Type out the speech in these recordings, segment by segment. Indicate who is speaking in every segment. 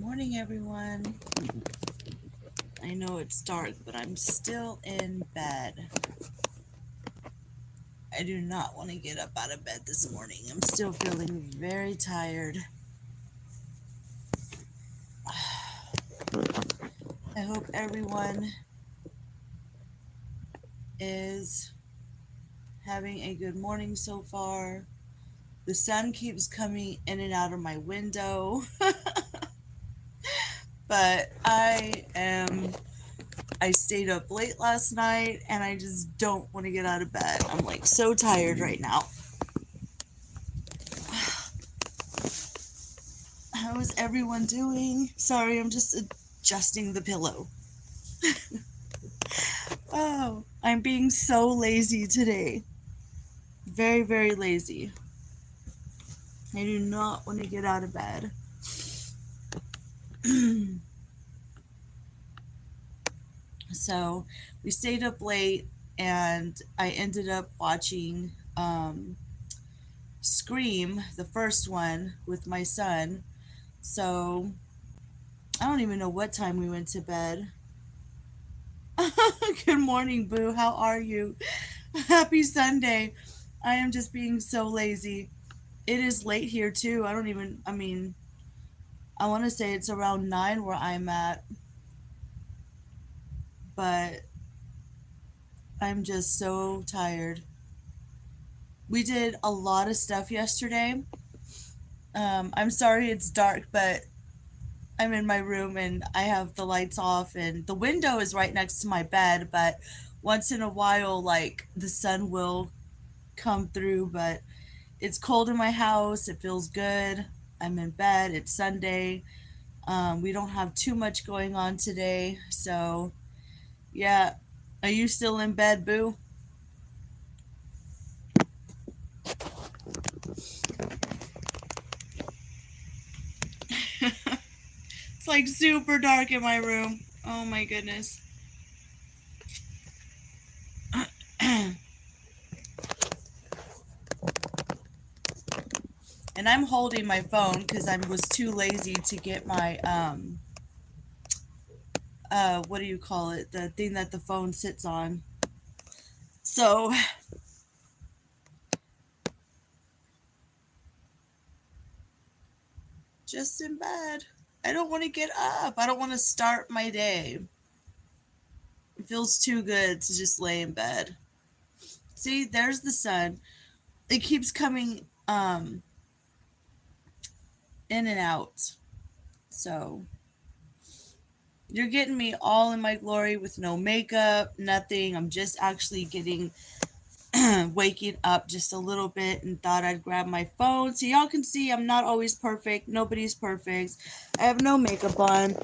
Speaker 1: morning, everyone. I know it's dark, but I'm still in bed. I do not want to get up out of bed this morning. I'm still feeling very tired. I hope everyone is having a good morning so far. The sun keeps coming in and out of my window, but I stayed up late last night and I just don't want to get out of bed. I'm like so tired right now. How is everyone doing? Sorry, I'm just adjusting the pillow. Oh, I'm being so lazy today. Very, very lazy. I do not want to get out of bed. So we stayed up late and I ended up watching Scream, the first one, with my son. So I don't even know what time we went to bed. Good morning, Boo. How are you? Happy Sunday. I am just being so lazy. It is late here, too. I want to say it's around 9 where I'm at, but I'm just so tired. We did a lot of stuff yesterday. I'm sorry it's dark, but I'm in my room and I have the lights off, and the window is right next to my bed, but once in a while, like, the sun will come through, but it's cold in my house. It feels good. I'm in bed. It's Sunday. We don't have too much going on today. So, yeah. Are you still in bed, Boo? It's like super dark in my room. Oh my goodness. And I'm holding my phone because I was too lazy to get my what do you call it? The thing that the phone sits on. So just in bed. I don't want to get up. I don't want to start my day. It feels too good to just lay in bed. See, there's the sun. It keeps coming in and out. So you're getting me all in my glory with no makeup, nothing. I'm just actually getting waking up just a little bit and thought I'd grab my phone so y'all can see I'm not always perfect. Nobody's perfect. I have no makeup on.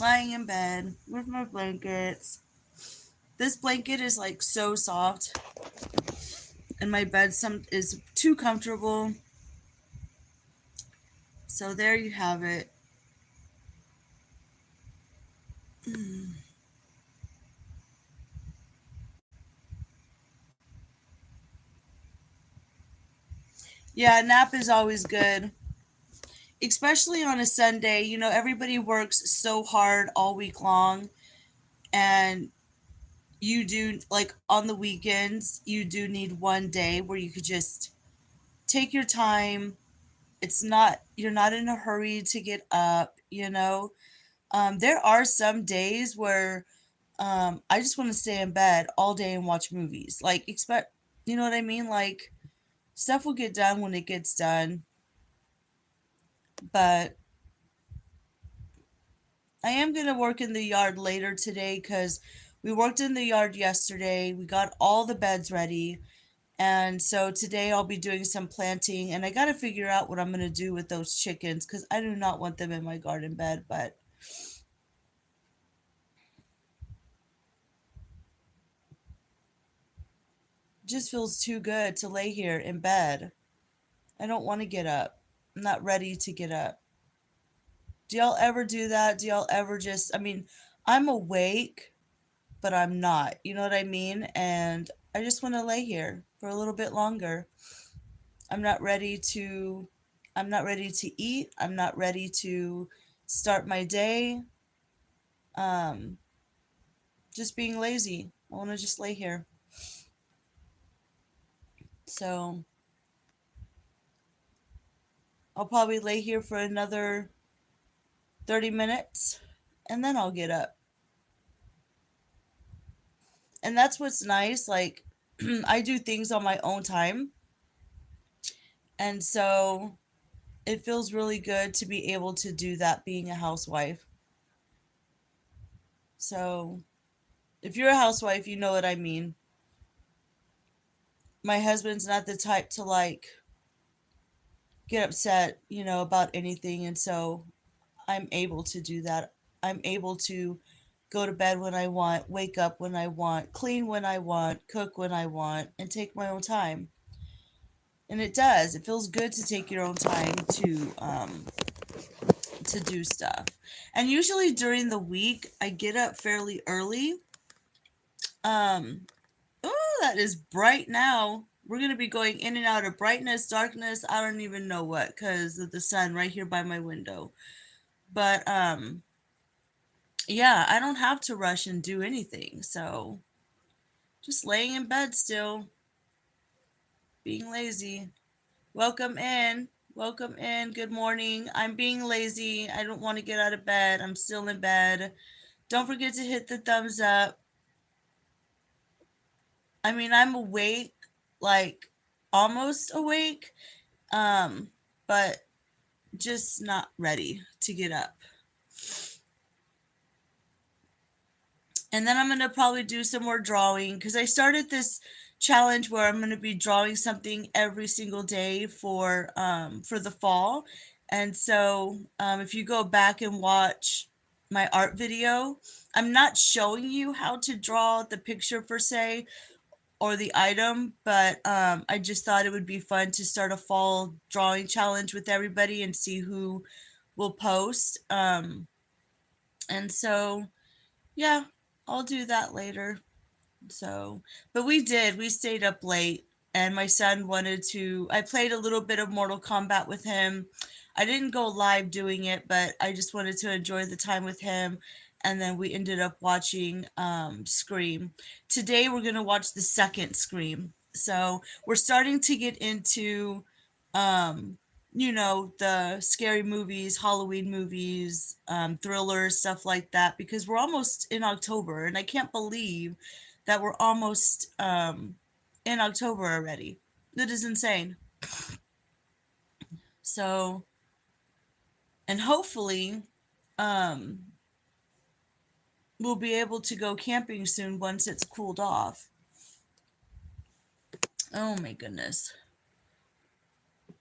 Speaker 1: Lying in bed with my blankets. This blanket is like so soft, and my bed is too comfortable. So there you have it. Yeah, a nap is always good, especially on a Sunday. You know, everybody works so hard all week long, and you do, like, on the weekends, you do need one day where you could just take your time. You're not in a hurry to get up, you know. There are some days where I just want to stay in bed all day and watch movies. Like, you know what I mean? Like, stuff will get done when it gets done. But I am going to work in the yard later today because we worked in the yard yesterday. We got all the beds ready. And so today I'll be doing some planting, and I got to figure out what I'm going to do with those chickens because I do not want them in my garden bed, but it just feels too good to lay here in bed. I don't want to get up. I'm not ready to get up. Do y'all ever do that? Do y'all ever I'm awake, but I'm not. You know what I mean? And I just want to lay here for a little bit longer. I'm not ready to I'm not ready to eat. I'm not ready to start my day. Um just being lazy. I want to just lay here. So, I'll probably lay here for another 30 minutes and then I'll get up. And that's what's nice. Like, I do things on my own time. And so it feels really good to be able to do that being a housewife. So if you're a housewife, you know what I mean. My husband's not the type to like get upset, about anything. And so I'm able to do that. I'm able to go to bed when I want, wake up when I want, clean when I want, cook when I want, and take my own time. And it does. It feels good to take your own time to do stuff. And usually during the week, I get up fairly early. Um, oh, that is bright now. We're gonna be going in and out of brightness, darkness. I don't even know what, because of the sun right here by my window. But yeah, I don't have to rush and do anything. So just laying in bed still, being lazy. Welcome in. Welcome in. Good morning. I'm being lazy. I don't want to get out of bed. I'm still in bed. Don't forget to hit the thumbs up. I mean, I'm awake, like almost awake, um, but just not ready to get up. And then I'm going to probably do some more drawing because I started this challenge where I'm going to be drawing something every single day for the fall. And so if you go back and watch my art video, I'm not showing you how to draw the picture per se or the item, but I just thought it would be fun to start a fall drawing challenge with everybody and see who will post. And so, yeah, I'll do that later. So, but we stayed up late, and my son wanted to. I played a little bit of Mortal Kombat with him. I didn't go live doing it, but I just wanted to enjoy the time with him. And then we ended up watching Scream. Today we're going to watch the second Scream. So we're starting to get into um, the scary movies, Halloween movies, thrillers, stuff like that, because we're almost in October, and I can't believe that we're almost in October already. That is insane. So, and hopefully, um, we'll be able to go camping soon once it's cooled off. Oh my goodness.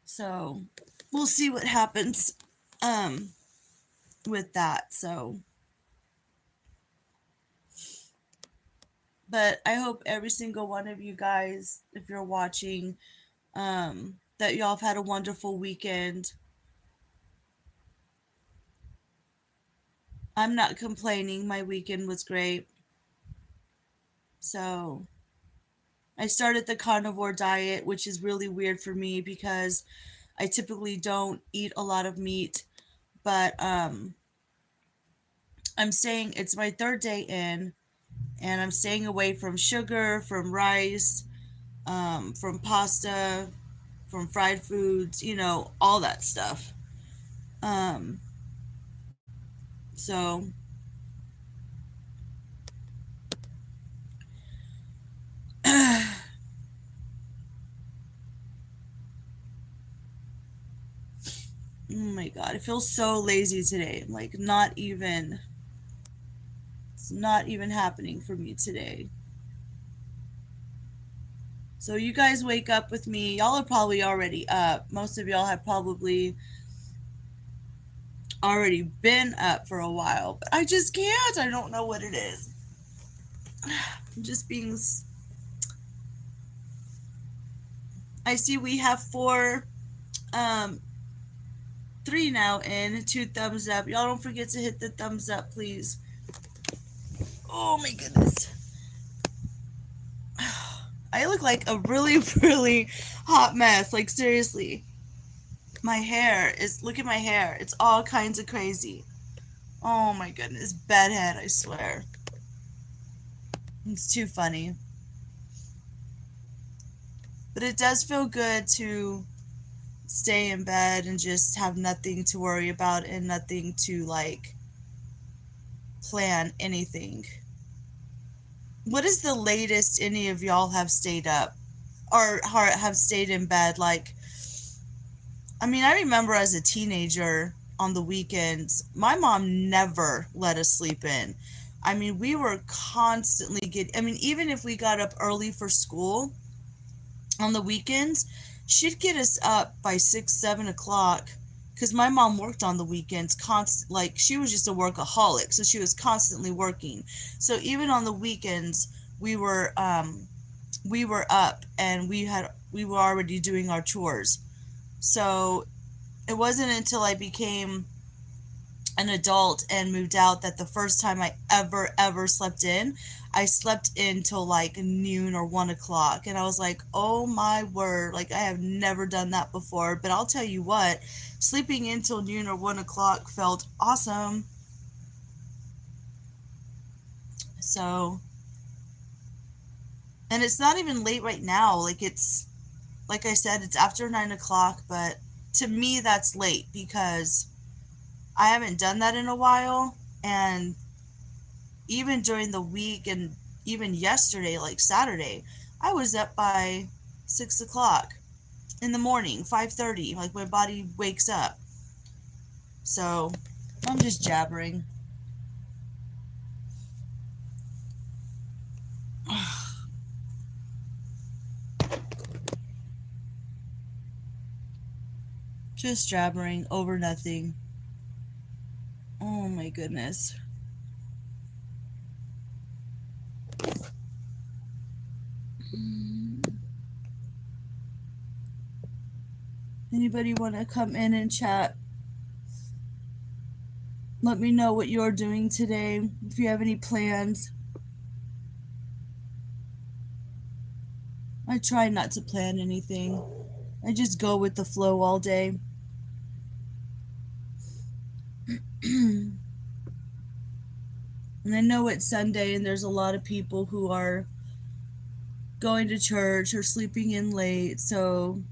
Speaker 1: So, we'll see what happens um, with that. So, but I hope every single one of you guys, if you're watching, that y'all have had a wonderful weekend. I'm not complaining. My weekend was great. So I started the carnivore diet, which is really weird for me because I typically don't eat a lot of meat. But I'm staying, it's my third day in, and I'm staying away from sugar, from rice, from pasta, from fried foods, all that stuff. Um, so oh my god, I feel so lazy today. Like it's not even happening for me today. So you guys wake up with me. Y'all are probably already up. Most of y'all have probably already been up for a while, but I just can't. I don't know what it is. I'm just being I see we have um three now in, two thumbs up. Y'all don't forget to hit the thumbs up, please. Oh my goodness. I look like a really, really hot mess. Like, seriously. My hair is, look at my hair. It's all kinds of crazy. Oh my goodness. Bedhead, I swear. It's too funny. But it does feel good to stay in bed and just have nothing to worry about and nothing to, like, plan anything. What is the latest any of y'all have stayed up or have stayed in bed? Like, I mean, I remember as a teenager on the weekends, my mom never let us sleep in. I mean, we were constantly I mean, even if we got up early for school on the weekends, she'd get us up by 6, 7 o'clock because my mom worked on the weekends like she was just a workaholic, so she was constantly working. So even on the weekends, we were up and we were already doing our chores. So it wasn't until I became an adult and moved out that the first time I ever slept in, I slept in till like noon or 1 o'clock. And I was like, oh my word, like I have never done that before. But I'll tell you what, sleeping in till noon or 1 o'clock felt awesome. So, and it's not even late right now. Like I said, it's after 9 o'clock, but to me, that's late because I haven't done that in a while. And even during the week and even yesterday, like Saturday, I was up by 6 o'clock in the morning, 5:30. Like my body wakes up. So I'm just jabbering. Just jabbering over nothing. Oh my goodness. Anybody want to come in and chat? Let me know what you're doing today. If you have any plans. I try not to plan anything. I just go with the flow all day. And I know it's Sunday and there's a lot of people who are going to church or sleeping in late, so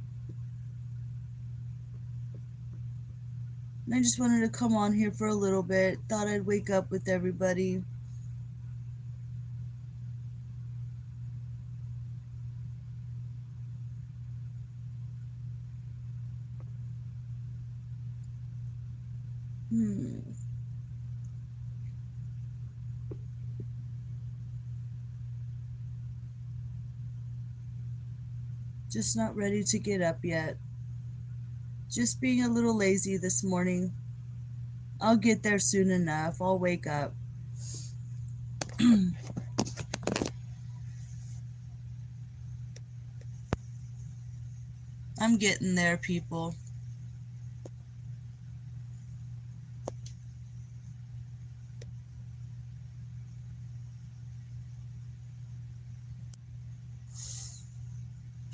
Speaker 1: I just wanted to come on here for a little bit. Thought I'd wake up with everybody. Just not ready to get up yet. Just being a little lazy this morning. I'll get there soon enough. I'll wake up. I'm getting there, people.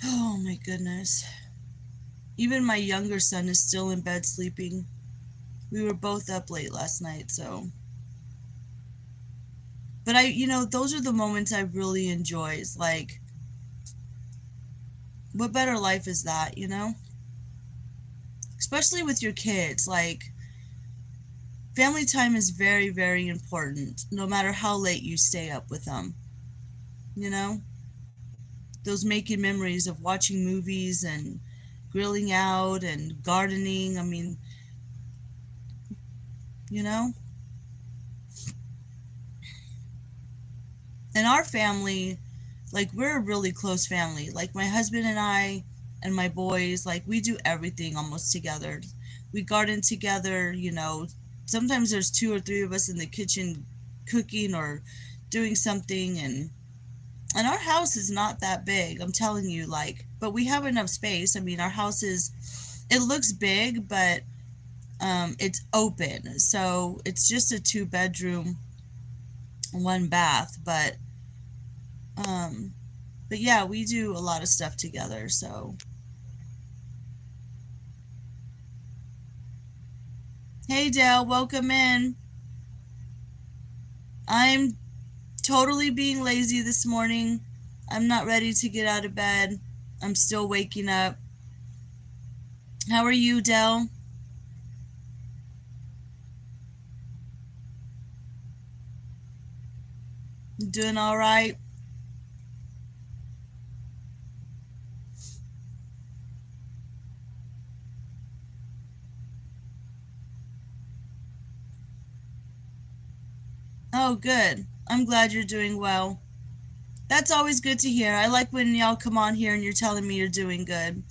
Speaker 1: Oh my goodness. Even my younger son is still in bed sleeping. We were both up late last night, so. But those are the moments I really enjoy. It's like, what better life is that, Especially with your kids. Like, family time is very, very important, no matter how late you stay up with them. Those making memories of watching movies and grilling out and gardening. I mean, And our family, like, we're a really close family. Like, my husband and I and my boys, like, we do everything almost together. We garden together. Sometimes there's 2 or 3 of us in the kitchen cooking or doing something. And our house is not that big, I'm telling you, like, but we have enough space. I mean, our house it looks big, but it's open. So it's just a 2-bedroom, 1 bath, but But yeah, we do a lot of stuff together, so. Hey Dale, welcome in. I'm totally being lazy this morning. I'm not ready to get out of bed. I'm still waking up. How are you, Dell? Doing all right? Oh, good. I'm glad you're doing well. That's always good to hear. I like when y'all come on here and you're telling me you're doing good.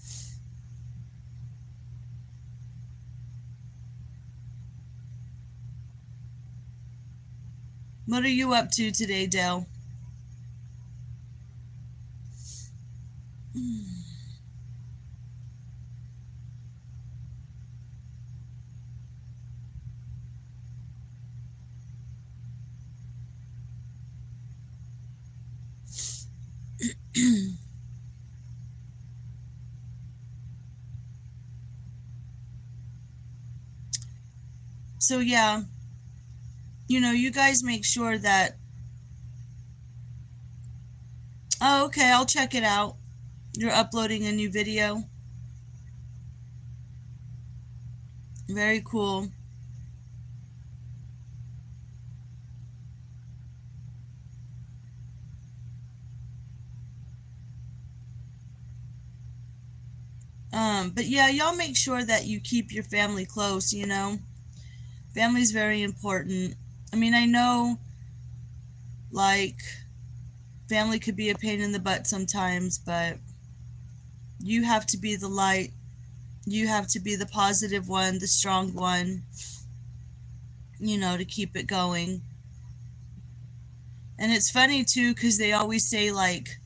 Speaker 1: What are you up to today, Dell? So, yeah, you guys make sure that. Oh, okay, I'll check it out. You're uploading a new video. Very cool. But yeah, y'all make sure that you keep your family close. Family's very important. I mean, I know, like, family could be a pain in the butt sometimes, but you have to be the light. You have to be the positive one, the strong one, to keep it going. And it's funny too, because they always say, like,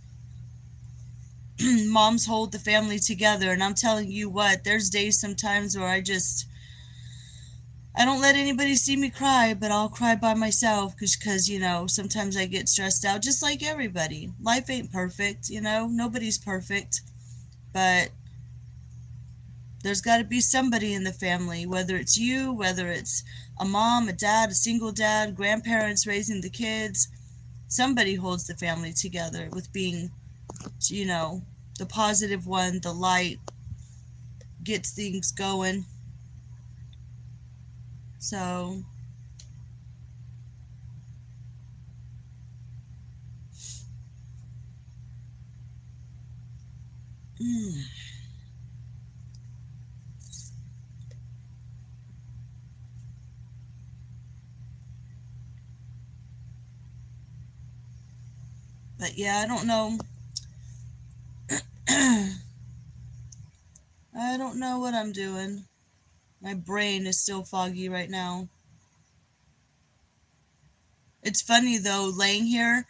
Speaker 1: moms hold the family together. And I'm telling you what, there's days sometimes where I don't let anybody see me cry, but I'll cry by myself because sometimes I get stressed out, just like everybody. Life ain't perfect. Nobody's perfect. But there's got to be somebody in the family, whether it's you, whether it's a mom, a dad, a single dad, grandparents raising the kids. Somebody holds the family together with being, the positive one, the light, gets things going. So, mm, but yeah, I don't know. I don't know what I'm doing. My brain is still foggy right now. It's funny though, laying here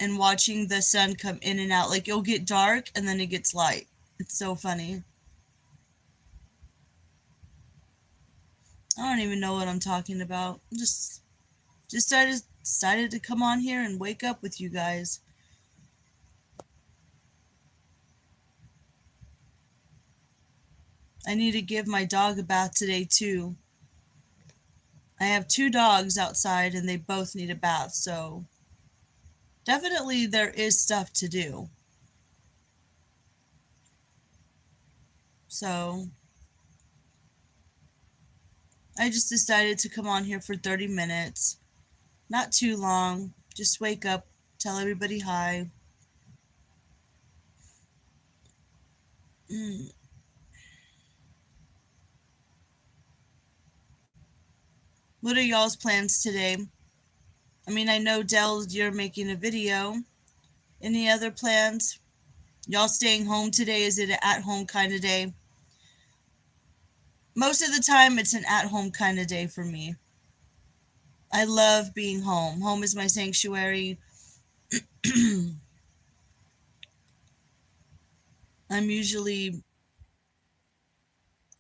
Speaker 1: and watching the sun come in and out. Like it'll get dark and then it gets light. It's so funny. I don't even know what I'm talking about. Just decided to come on here and wake up with you guys. I need to give my dog a bath today too. I have two dogs outside and they both need a bath, so definitely there is stuff to do. So I just decided to come on here for 30 minutes. Not too long. Just wake up, tell everybody hi. Mm. What are y'all's plans today? I mean, I know Dell, you're making a video. Any other plans? Y'all staying home today? Is it an at home kind of day? Most of the time, it's an at home kind of day for me. I love being home. Home is my sanctuary. I'm usually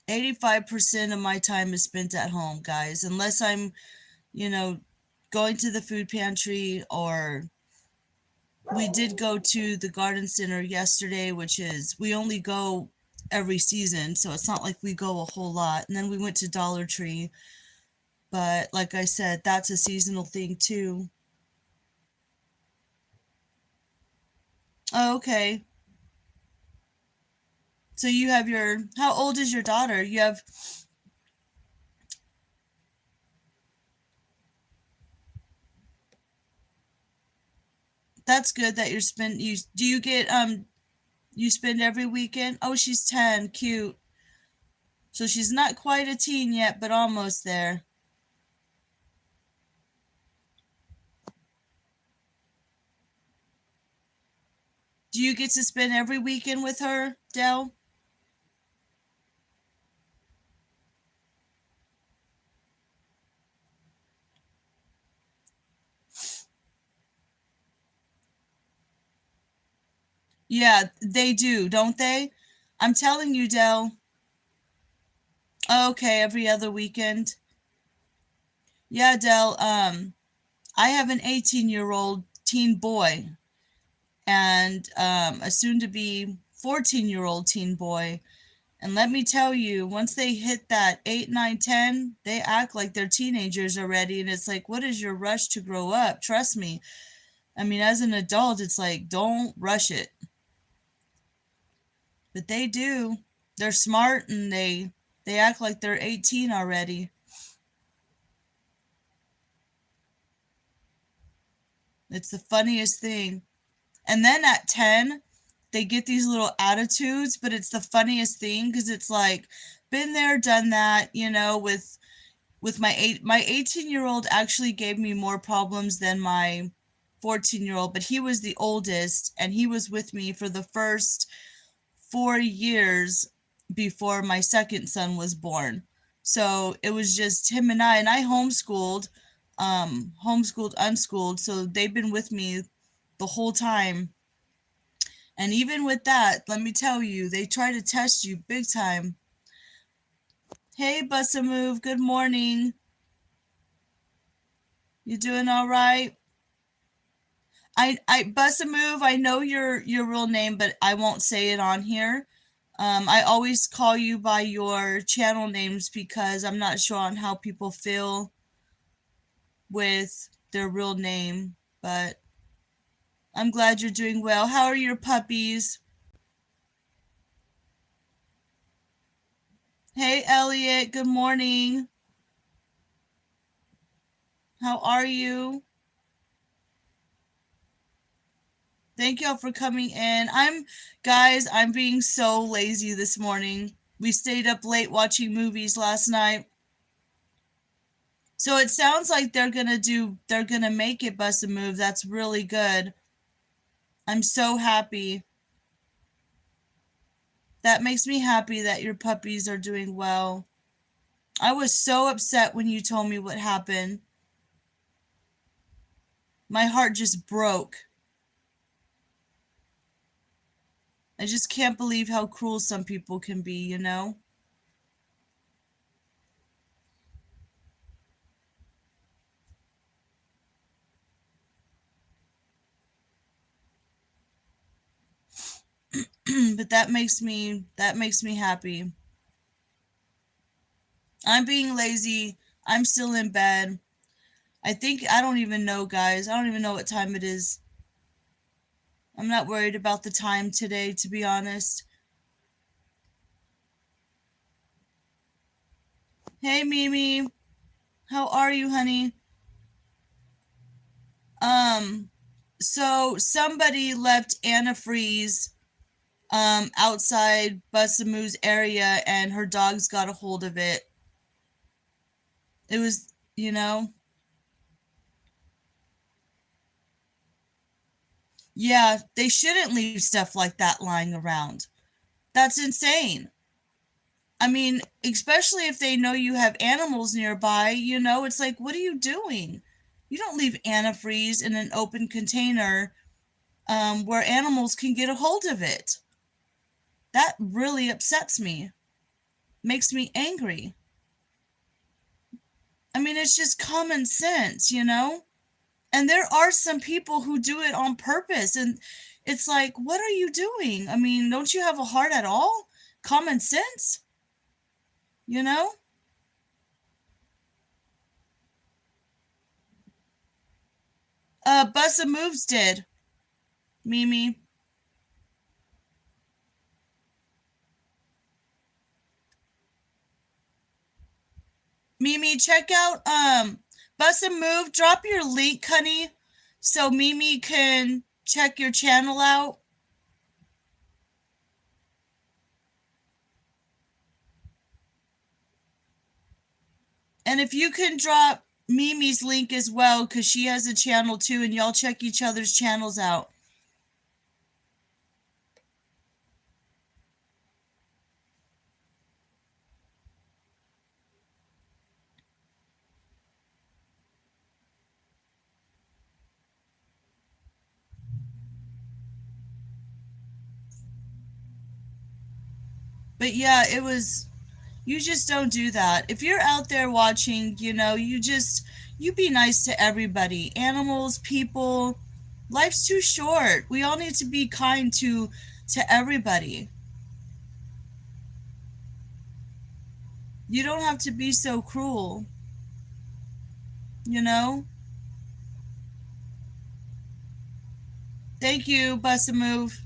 Speaker 1: 85% of my time is spent at home, guys, unless I'm, you know, going to the food pantry or We did go to the garden center yesterday, which is, we only go every season, so it's not like we go a whole lot. And then we went to Dollar Tree, but like I said, that's a seasonal thing too. Oh, okay. So you have your, how old is your daughter? You have, that's good that you're you, do you get, you spend every weekend? Oh, she's 10, cute. So she's not quite a teen yet, but almost there. Do you get to spend every weekend with her, Dell? Yeah, they do, don't they? I'm telling you, Dell. Okay, every other weekend. Yeah, Dell. I have an 18-year-old teen boy and a soon-to-be 14-year-old teen boy. And let me tell you, once they hit that 8, 9, 10, they act like they're teenagers already. And it's like, what is your rush to grow up? Trust me. I mean, as an adult, it's like, don't rush it. But they do. They're smart and they act like they're 18 already. It's the funniest thing. And then at 10, they get these little attitudes, but it's the funniest thing because it's like, been there, done that, you know, with my 18-year-old actually gave me more problems than my 14-year-old, but he was the oldest and he was with me for the first 4 years before my second son was born. So it was just him and I homeschooled, homeschooled, unschooled. So they've been with me the whole time. And even with that, let me tell you, they try to test you big time. Hey, Bussa Move, good morning. You doing all right? I Bussa Move, I know your real name, but I won't say it on here. I always call you by your channel names because I'm not sure on how people feel with their real name, but I'm glad you're doing well. How are your puppies? Hey, Elliot, good morning. How are you? Thank y'all for coming in. I'm being so lazy this morning. We stayed up late watching movies last night. So it sounds like they're gonna make it, Bust a Move. That's really good. I'm so happy. That makes me happy that your puppies are doing well. I was so upset when you told me what happened. My heart just broke. I just can't believe how cruel some people can be, you know? But that makes me happy. I'm being lazy. I'm still in bed. I don't even know, guys. I don't even know what time it is. I'm not worried about the time today, to be honest. Hey, Mimi. How are you, honey? Um, so somebody left antifreeze outside Busamu's area and her dogs got a hold of it. It was, you know, yeah, they shouldn't leave stuff like that lying around. That's insane. I mean, especially if they know you have animals nearby, you know, it's like, what are you doing? You don't leave antifreeze in an open container where animals can get a hold of it. That really upsets me, makes me angry. I mean, it's just common sense, you know? And there are some people who do it on purpose. And it's like, what are you doing? I mean, don't you have a heart at all? Common sense, you know? Bussa Moves did, Mimi. Mimi, check out Bus and Move. Drop your link, honey, so Mimi can check your channel out. And if you can drop Mimi's link as well, because she has a channel too, and y'all check each other's channels out. But yeah, it was, you just don't do that. If you're out there watching, you be nice to everybody. Animals, people. Life's too short. We all need to be kind to everybody. You don't have to be so cruel, you know? Thank you, Bus and Move.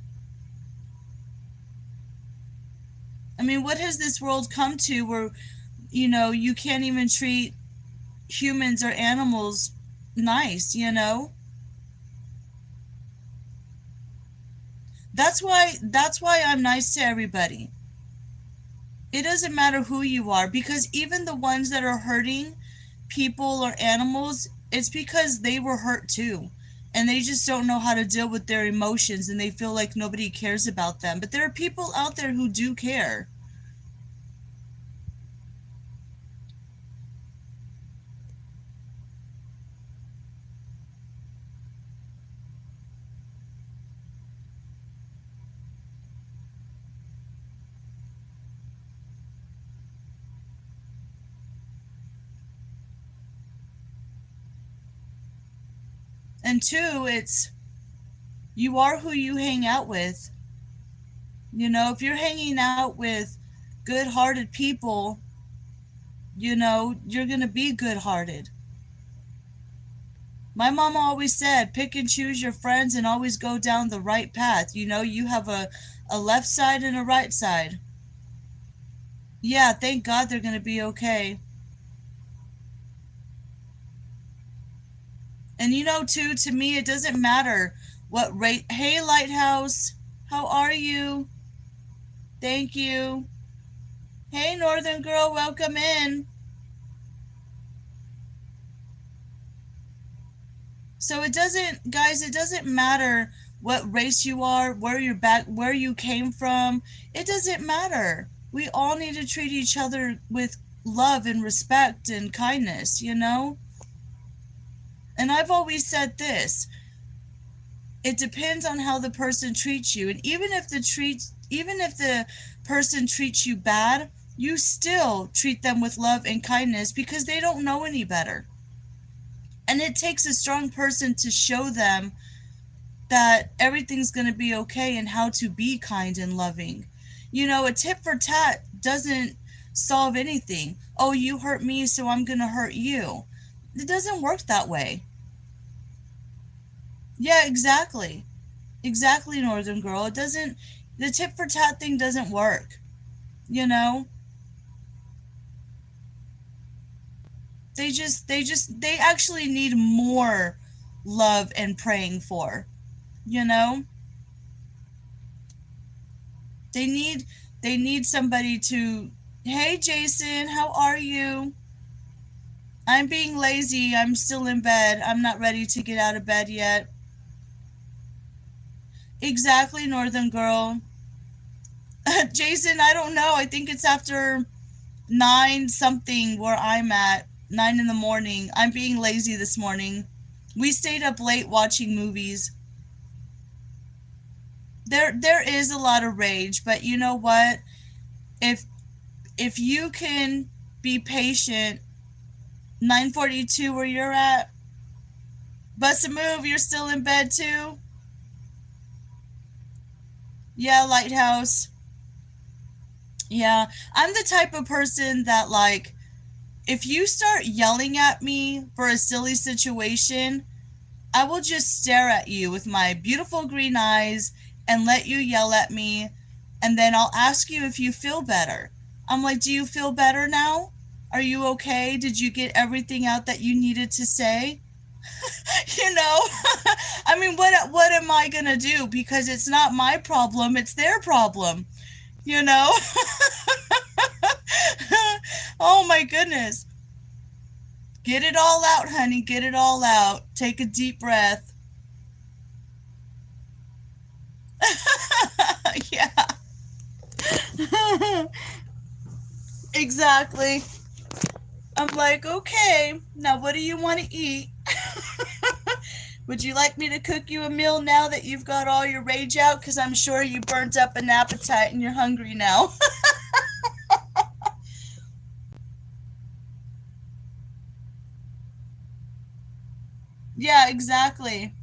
Speaker 1: I mean, what has this world come to where, you can't even treat humans or animals nice? That's why I'm nice to everybody. It doesn't matter who you are, because even the ones that are hurting people or animals, it's because they were hurt too. And they just don't know how to deal with their emotions, and they feel like nobody cares about them. But there are people out there who do care. And two, it's you are who you hang out with. If you're hanging out with good hearted people, you're going to be good hearted. My mom always said, pick and choose your friends and always go down the right path. You have a left side and a right side. Yeah, thank God they're going to be okay. And too, to me, it doesn't matter what rate. Hey, Lighthouse, how are you? Thank you. Hey, Northern Girl, welcome in. So it doesn't matter what race you are, where you came from. It doesn't matter. We all need to treat each other with love and respect and kindness. And I've always said this, it depends on how the person treats you. And even if the person treats you bad, you still treat them with love and kindness because they don't know any better. And it takes a strong person to show them that everything's going to be okay and how to be kind and loving. A tit for tat doesn't solve anything. Oh, you hurt me, so I'm going to hurt you. It doesn't work that way. Yeah, exactly. Exactly, Northern Girl. The tit for tat thing doesn't work. You know? They actually need more love and praying for. You know? They need they need somebody to, "Hey Jason, how are you?" "I'm being lazy. I'm still in bed. I'm not ready to get out of bed yet." Exactly, Northern Girl. Jason, I don't know. I think it's after 9 something where I'm at. 9 in the morning. I'm being lazy this morning. We stayed up late watching movies. There is a lot of rage, but you know what? If if you can be patient, 9:42 where you're at, Bust a move, you're still in bed too? Yeah, Lighthouse. Yeah, I'm the type of person that, like, if you start yelling at me for a silly situation, I will just stare at you with my beautiful green eyes and let you yell at me, and then I'll ask you if you feel better. I'm like, do you feel better now? Are you okay? Did you get everything out that you needed to say? You know? I mean, what am I going to do, because it's not my problem, it's their problem, you know? Oh my goodness. Get it all out, honey. Get it all out. Take a deep breath. Yeah. Exactly. I'm like, okay, now what do you want to eat? Would you like me to cook you a meal now that you've got all your rage out? Because I'm sure you burnt up an appetite and you're hungry now. Yeah, exactly.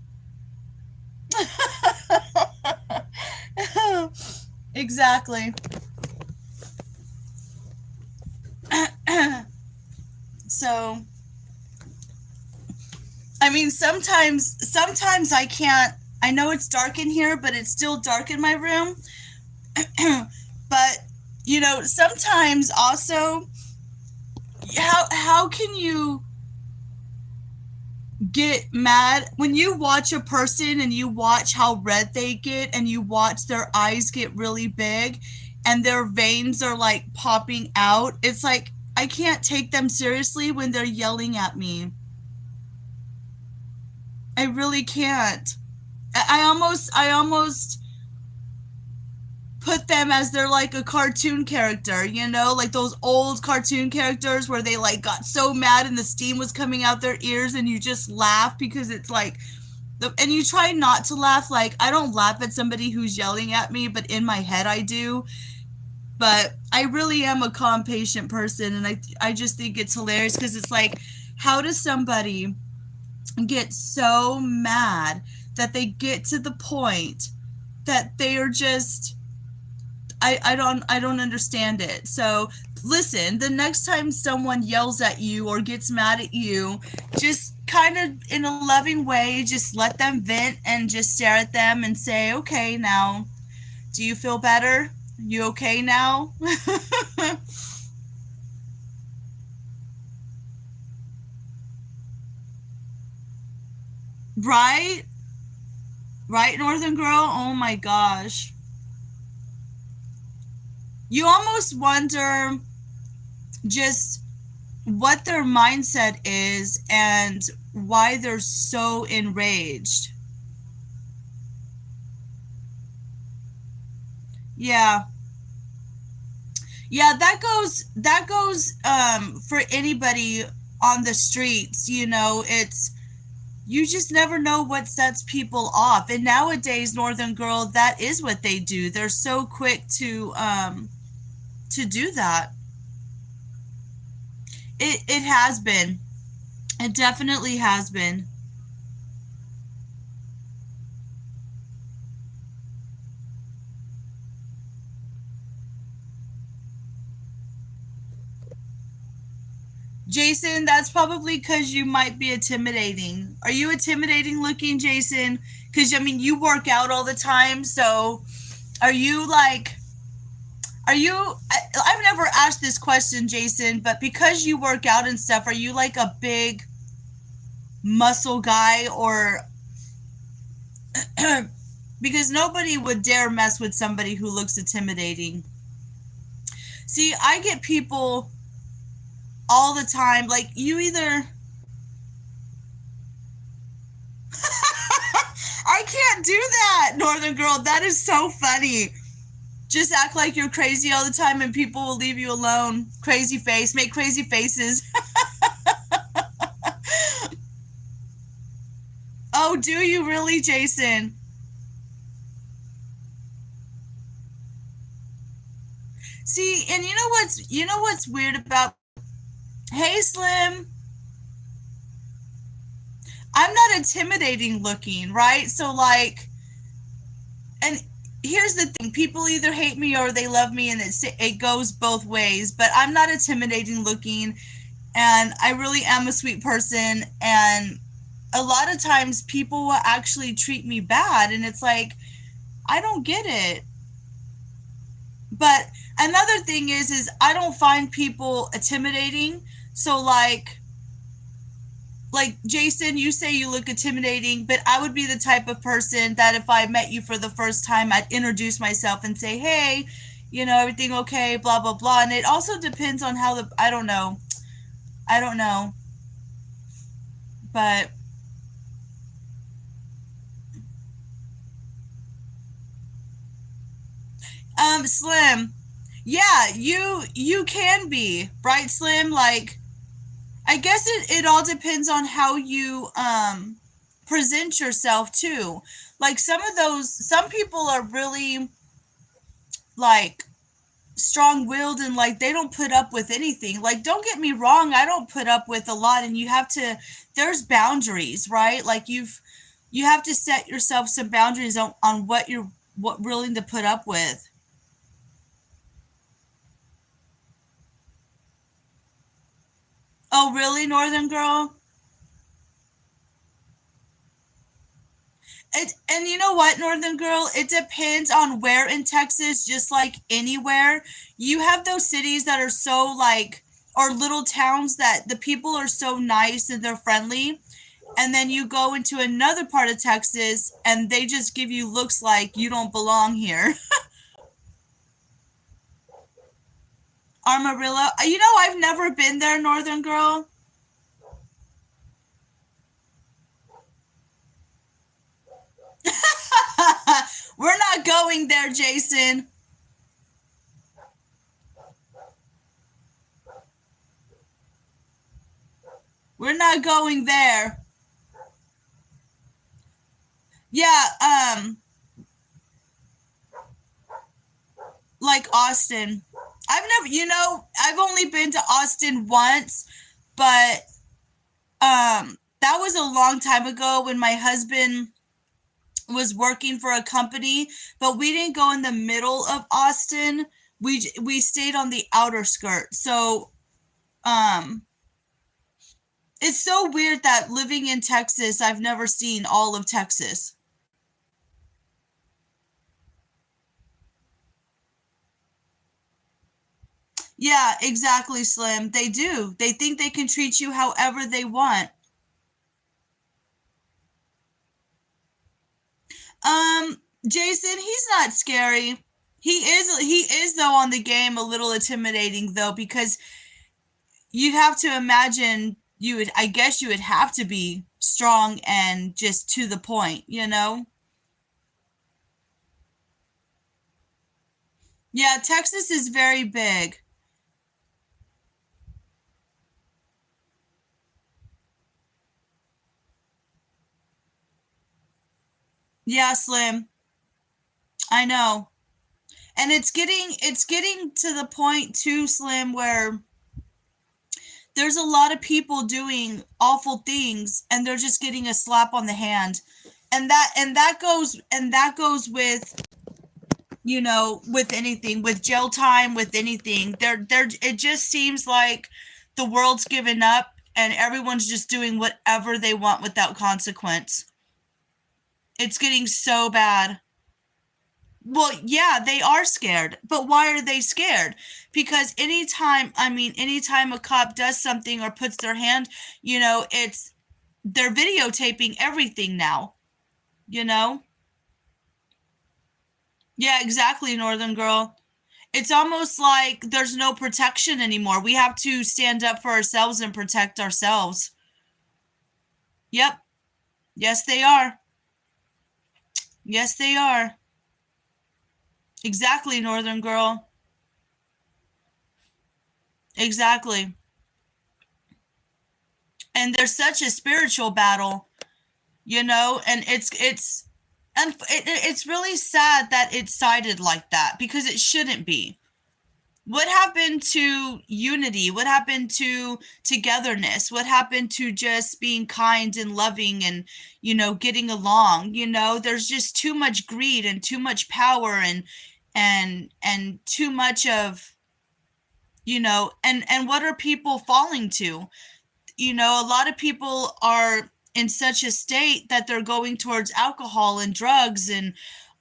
Speaker 1: Exactly. So, I mean, sometimes I can't. I know it's dark in here, but it's still dark in my room. But sometimes also, how can you get mad when you watch a person and you watch how red they get and you watch their eyes get really big and their veins are like popping out? It's like I can't take them seriously when they're yelling at me. I really can't. I almost put them as they're like a cartoon character, like those old cartoon characters where they like got so mad and the steam was coming out their ears and you just laugh because it's like and you try not to laugh. Like, I don't laugh at somebody who's yelling at me, but in my head I do. But I really am a calm, patient person, and I just think it's hilarious because it's like, how does somebody get so mad that they get to the point that they are just I don't understand it. So listen, the next time someone yells at you or gets mad at you, just kind of in a loving way, just let them vent and just stare at them and say, okay, now, do you feel better? You okay now? Right? Right, Northern Girl? Oh my gosh. You almost wonder just what their mindset is and why they're so enraged. Yeah. Yeah, that goes for anybody on the streets, it's you just never know what sets people off. And nowadays, Northern Girl, that is what they do. They're so quick to do that. It has been. It definitely has been. Jason, that's probably because you might be intimidating. Are you intimidating looking, Jason? Because, I mean, you work out all the time. So are you like, I've never asked this question, Jason, but because you work out and stuff, are you like a big muscle guy, or because nobody would dare mess with somebody who looks intimidating? See, I get people all the time, like, you either I can't do that, Northern Girl. That is so funny. Just act like you're crazy all the time and people will leave you alone. Crazy face. Make crazy faces. Oh, do you really, Jason? See, and you know what's weird about Hey Slim. I'm not intimidating looking, right? So like, and here's the thing, people either hate me or they love me, and it goes both ways, but I'm not intimidating looking, and I really am a sweet person, and a lot of times people will actually treat me bad, and it's like, I don't get it. But another thing is I don't find people intimidating. So like Jason, you say you look intimidating, but I would be the type of person that if I met you for the first time, I'd introduce myself and say, "Hey, everything okay, blah blah blah." And it also depends on how the I don't know. I don't know. But Slim, yeah, you can be, right, Slim? Like, I guess it all depends on how you present yourself too. Like some people are really like strong-willed, and like they don't put up with anything. Like, don't get me wrong, I don't put up with a lot, and there's boundaries, right? Like you have to set yourself some boundaries on what willing to put up with. Oh, really, Northern Girl? And you know what, Northern Girl? It depends on where in Texas, just like anywhere. You have those cities that are so like, or little towns that the people are so nice and they're friendly. And then you go into another part of Texas and they just give you looks like you don't belong here. Amarillo. I've never been there, Northern Girl. We're not going there, Jason. We're not going there. Yeah, like Austin. I've only been to Austin once, but that was a long time ago when my husband was working for a company, but we didn't go in the middle of Austin. We stayed on the outer skirt. So, um it's so weird that living in Texas, I've never seen all of Texas. Yeah, exactly, Slim. They do. They think they can treat you however they want. Jason, he's not scary. He is though on the game a little intimidating though, because you'd have to imagine I guess you would have to be strong and just to the point, you know? Yeah, Texas is very big. Yeah, Slim. I know. And it's getting to the point too, Slim, where there's a lot of people doing awful things and they're just getting a slap on the hand. And that goes with, with anything, with jail time, with anything. There it just seems like the world's given up and everyone's just doing whatever they want without consequence. It's getting so bad. Well, yeah, they are scared. But why are they scared? Because anytime a cop does something or puts their hand, it's they're videotaping everything now, you know? Yeah, exactly, Northern Girl. It's almost like there's no protection anymore. We have to stand up for ourselves and protect ourselves. Yep. Yes, they are. Yes, they are. Exactly, Northern Girl. Exactly. And there's such a spiritual battle, and it's really sad that it's cited like that because it shouldn't be. What happened to unity? What happened to togetherness? What happened to just being kind and loving and, getting along? There's just too much greed and too much power and too much of, and what are people falling to? A lot of people are in such a state that they're going towards alcohol and drugs and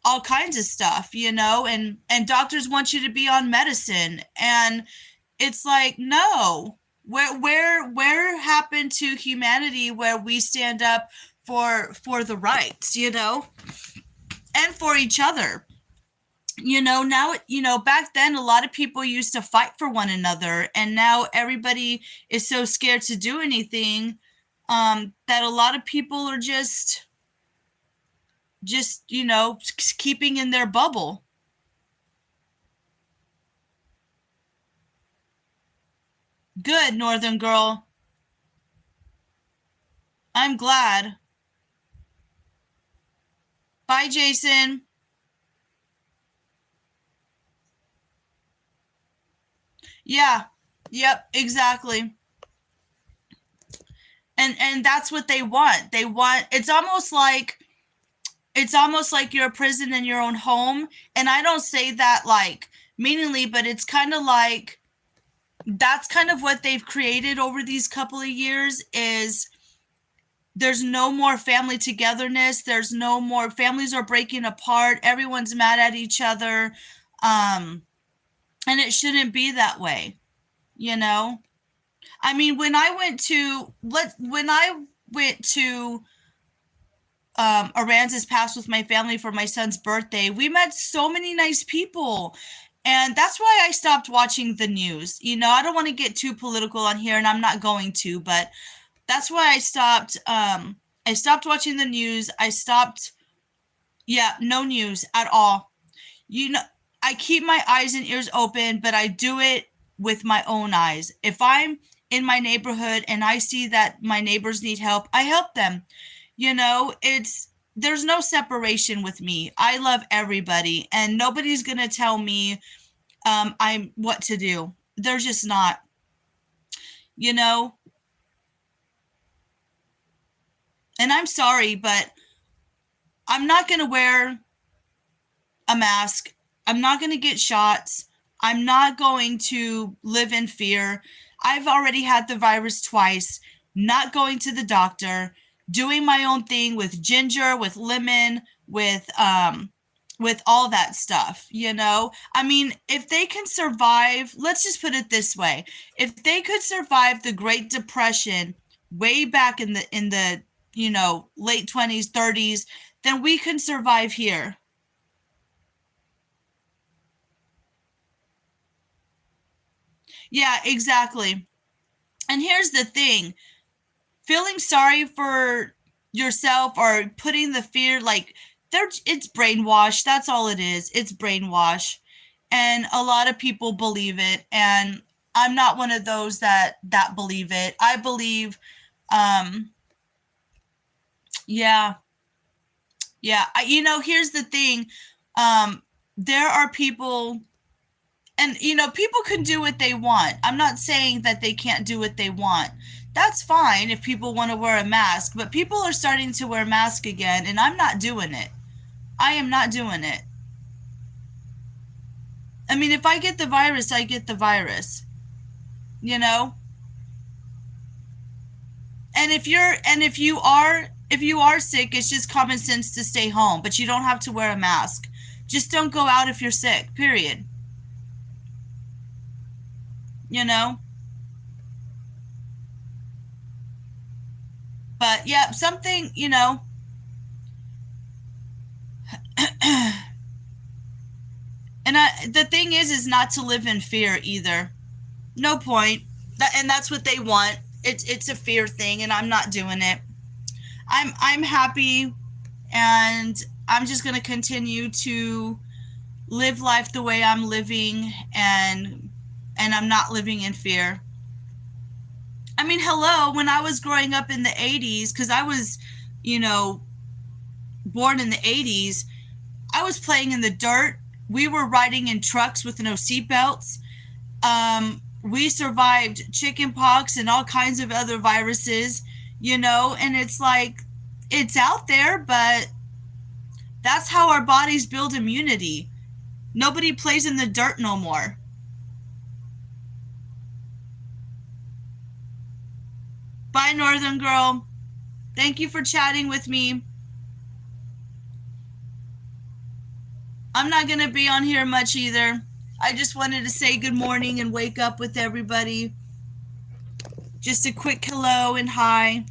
Speaker 1: all kinds of stuff, and doctors want you to be on medicine, and it's like, no. Where happened to humanity where we stand up for the rights, and for each other? Now, back then a lot of people used to fight for one another, and now everybody is so scared to do anything, that a lot of people are just keeping in their bubble. Good, Northern Girl. I'm glad. Bye, Jason. Yeah. Yep, exactly. And that's what they want. They want, it's almost like you're a prison in your own home. And I don't say that like meaningly, but it's kind of like that's kind of what they've created over these couple of years. Is there's no more family togetherness. There's no more, families are breaking apart. Everyone's mad at each other. And it shouldn't be that way, you know? I mean, when I went to Aransas Pass with my family for my son's birthday, we met so many nice people. And that's why I stopped watching the news. I don't want to get too political on here, and I'm not going to, but that's why I stopped watching the news. Yeah, no news at all. You know, I keep my eyes and ears open, but I do it with my own eyes. If I'm in my neighborhood and I see that my neighbors need help, I help them. There's no separation with me. I love everybody, and nobody's gonna tell me I'm what to do. They're just not, you know. And I'm sorry, but I'm not gonna wear a mask. I'm not gonna get shots. I'm not going to live in fear. I've already had the virus twice. Not going to the doctor, doing my own thing with ginger, with lemon, with all that stuff, I mean, if they can survive, let's just put it this way. If they could survive the Great Depression way back in the late 20s, 30s, then we can survive here. Yeah, exactly. And here's the thing, feeling sorry for yourself or putting the fear, like, it's brainwash. That's all it is. It's brainwash. And a lot of people believe it, and I'm not one of those that believe it. I believe, um yeah, yeah. Here's the thing. There are people, and people can do what they want. I'm not saying that they can't do what they want. That's fine if people want to wear a mask, but people are starting to wear masks again, and I'm not doing it. I am not doing it. I mean, if I get the virus, I get the virus, you know? And if you are sick, it's just common sense to stay home, but you don't have to wear a mask. Just don't go out if you're sick, period. You know? But yeah, something, and the thing is not to live in fear either. No point. And that's what they want. It's a fear thing, and I'm not doing it. I'm happy, and I'm just gonna continue to live life the way I'm living, and I'm not living in fear. I mean, hello, when I was growing up in the 80s, because I was, you know, born in the 80s, I was playing in the dirt. We were riding in trucks with no seatbelts. We survived chicken pox and all kinds of other viruses, and it's like it's out there, but that's how our bodies build immunity. Nobody plays in the dirt no more. Bye, Northern Girl. Thank you for chatting with me. I'm not going to be on here much either. I just wanted to say good morning and wake up with everybody. Just a quick hello and hi.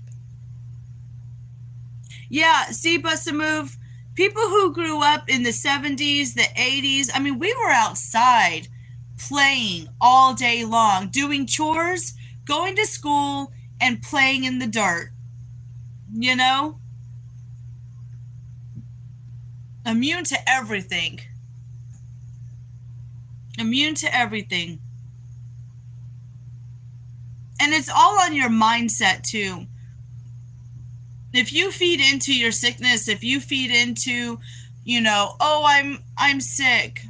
Speaker 1: Yeah, see, Busta Move, people who grew up in the 70s, the 80s, I mean, we were outside playing all day long, doing chores, going to school, and playing in the dirt. You know? Immune to everything. Immune to everything. And it's all on your mindset, too. If you feed into your sickness, if you feed into, oh, I'm sick.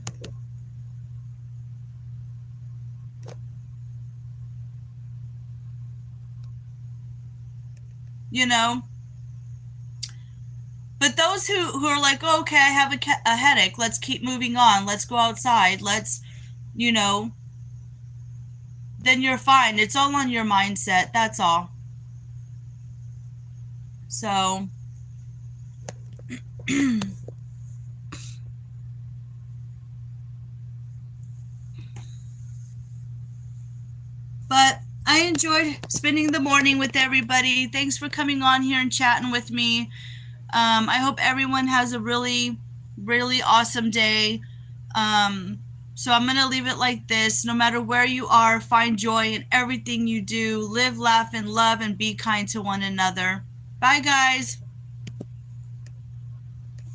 Speaker 1: But those who are like, oh, okay, I have a headache, let's keep moving on, let's go outside, let's, then you're fine. It's all on your mindset, that's all. So but I enjoyed spending the morning with everybody. Thanks for coming on here and chatting with me. I hope everyone has a really, really awesome day. So I'm going to leave it like this. No matter where you are, find joy in everything you do. Live, laugh, and love, and be kind to one another. Bye, guys.